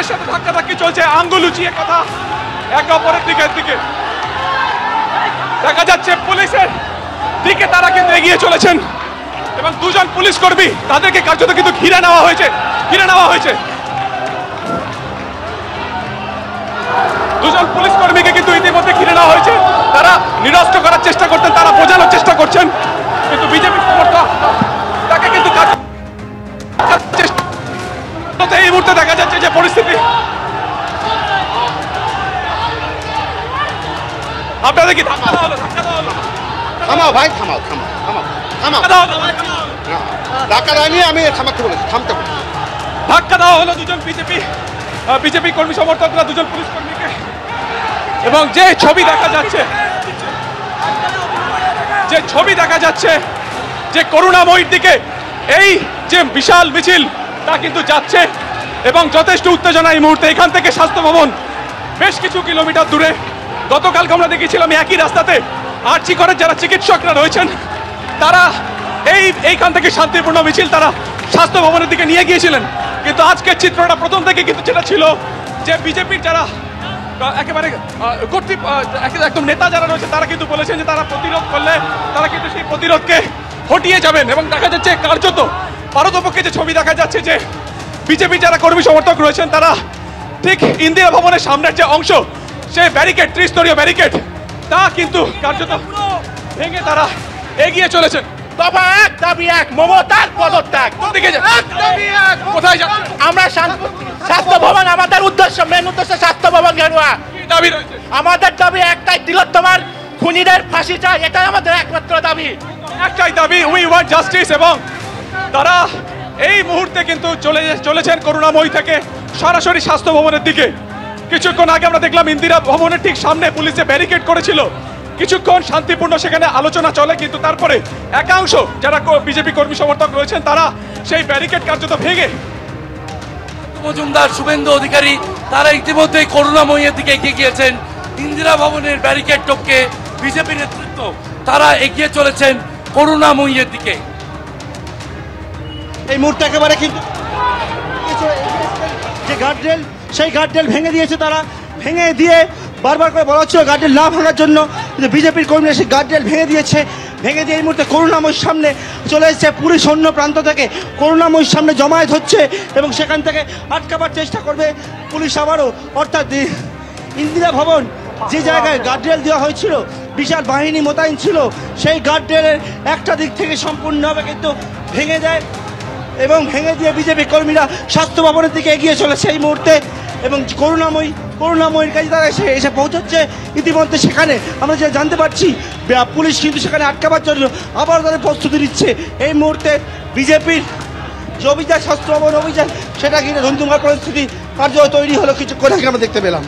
পুলিশের সাথে ধাক্কাধাক্কি চলছে, আঙ্গুল উঁচিয়ে কথা একে অপরের দিকে দেখা যাচ্ছে পুলিশের দিকে তারা কিন্তু এগিয়ে চলেছেন এবং দুজন পুলিশ কর্মী তাদেরকে কার্যত কিন্তু ঘিরে নেওয়া হয়েছে দুজন পুলিশ কর্মীকে কিন্তু ইতিমধ্যে ঘিরে নেওয়া হয়েছে। তারা নিরস্ত করার চেষ্টা করতেন, তারা বোঝানোর চেষ্টা করছেন, কিন্তু বিজেপি সমর্থক তাকে কিন্তু এই মুহূর্তে দেখা যাচ্ছে যে পরিস্থিতি আপনাদের কি ধাক্কা দেওয়া হলো? থামাও ভাই, থামাও। ধাক্কা দেয়নি, আমি থামতে বলেছি। ধাক্কা দেওয়া হলো দুজন বিজেপি কর্মী সমর্থকরা দুজন পুলিশ কর্মীকে, এবং যে ছবি দেখা যাচ্ছে যে করুণাময়ীর দিকে এই যে বিশাল মিছিল তা কিন্তু যাচ্ছে এবং যথেষ্ট উত্তেজনা এই মুহূর্তে। এখান থেকে স্বাস্থ্য ভবন বেশ কিছু কিলোমিটার দূরে। গতকালকে আমরা দেখেছিলাম একই রাস্তাতে আরজি করের যারা চিকিৎসকরা রয়েছেন তারা এইখান থেকে শান্তিপূর্ণ মিছিল তারা স্বাস্থ্য ভবনের দিকে নিয়ে গিয়েছিলেন, কিন্তু আজকের চিত্রটা প্রথম থেকে কিন্তু যেটা ছিল যে বিজেপির যারা একেবারে একদম নেতা যারা রয়েছে তারা কিন্তু বলেছেন যে তারা প্রতিরোধ করলে তারা কিন্তু সেই প্রতিরোধকে হটিয়ে যাবেন, এবং দেখা যাচ্ছে কার্যত পারতপক্ষে যে ছবি দেখা যাচ্ছে যে বিজেপি যারা কর্মী সমর্থক রয়েছেন তারা ঠিক ইন্দিরা ভবনের সামনের যে অংশ সেই ব্যারিকেড, ত্রিস্তরীয় ব্যারিকেড তা কিন্তু কার্যত ভেঙে তারা এগিয়ে চলেছেন। দফা এক, দাবি এক, মমতার পদত্যাগ। কোথায় যাচ্ছে? আমরা স্বাস্থ্য ভবন, আমাদের মেন উদ্দেশ্য স্বাস্থ্য ভবন ঘেরুয়া। দাবি রয়েছে আমাদের দাবি একটাই, তিলোত্তমার খুনিদের ফাঁসি চাই, এটাই আমাদের একমাত্র দাবি। We want justice. এবং তারা এই মুহূর্তে কিন্তু চলেছেন করুণাময়ী থেকে সরাসরি স্বাস্থ্য ভবনের দিকে। কিছুক্ষণ আগে আমরা দেখলাম ইন্দিরা ভবনের ঠিক সামনে পুলিশে ব্যারিকেড করেছিল, কিছুক্ষণ শান্তিপূর্ণ সেখানে আলোচনা চলে, কিন্তু তারপরে একাংশ যারা বিজেপি কর্মী সমর্থক রয়েছেন তারা সেই ব্যারিকেড কার্যত ভেঙে মজুমদার, শুভেন্দু অধিকারী তারা ইতিমধ্যেই করুণাময়ীর দিকে এগিয়ে গিয়েছেন। ইন্দিরা ভবনের ব্যারিকেড টপকে বিজেপি নেতৃত্ব তারা এগিয়ে চলেছেন করুণাময়ীর দিকে। এই মুহূর্তে একেবারে কিন্তু যে গার্ডরেল সেই গার্ডরেল ভেঙে দিয়েছে তারা, ভেঙে দিয়ে বারবার করে বলা হচ্ছিল গার্ডরেল না ভাঙার জন্য, কিন্তু বিজেপির কর্মীরা সেই গার্ডরেল ভেঙে দিয়ে এই মুহূর্তে করুণাময়ীর সামনে চলে এসেছে। পুলিশ অন্য প্রান্ত থেকে করুণাময়ীর সামনে জমায়েত হচ্ছে এবং সেখান থেকে আটকাবার চেষ্টা করবে পুলিশ আবারও। অর্থাৎ ইন্দিরা ভবন যে জায়গায় গার্ডরেল দেওয়া হয়েছিল, বিশাল বাহিনী মোতায়েন ছিল, সেই গার্ডরেলের একটা দিক থেকে সম্পূর্ণভাবে কিন্তু ভেঙে দেয় এবং ভেঙে দিয়ে বিজেপি কর্মীরা স্বাস্থ্য ভবনের দিকে এগিয়ে চলেছে এই মুহূর্তে। এবং করুণাময়ীর কাছে তারা এসে পৌঁছচ্ছে ইতিমধ্যে। সেখানে আমরা যা জানতে পারছি পুলিশ কিন্তু সেখানে আটকাবার জন্য আবার তাদের প্রস্তুতি নিচ্ছে। এই মুহূর্তে বিজেপির যে অভিযান, স্বাস্থ্য ভবন অভিযান, সেটা ঘিরে ধুমধুমার পরিস্থিতি কার্য তৈরি হলো কিছুক্ষণ আগে আমরা দেখতে পেলাম।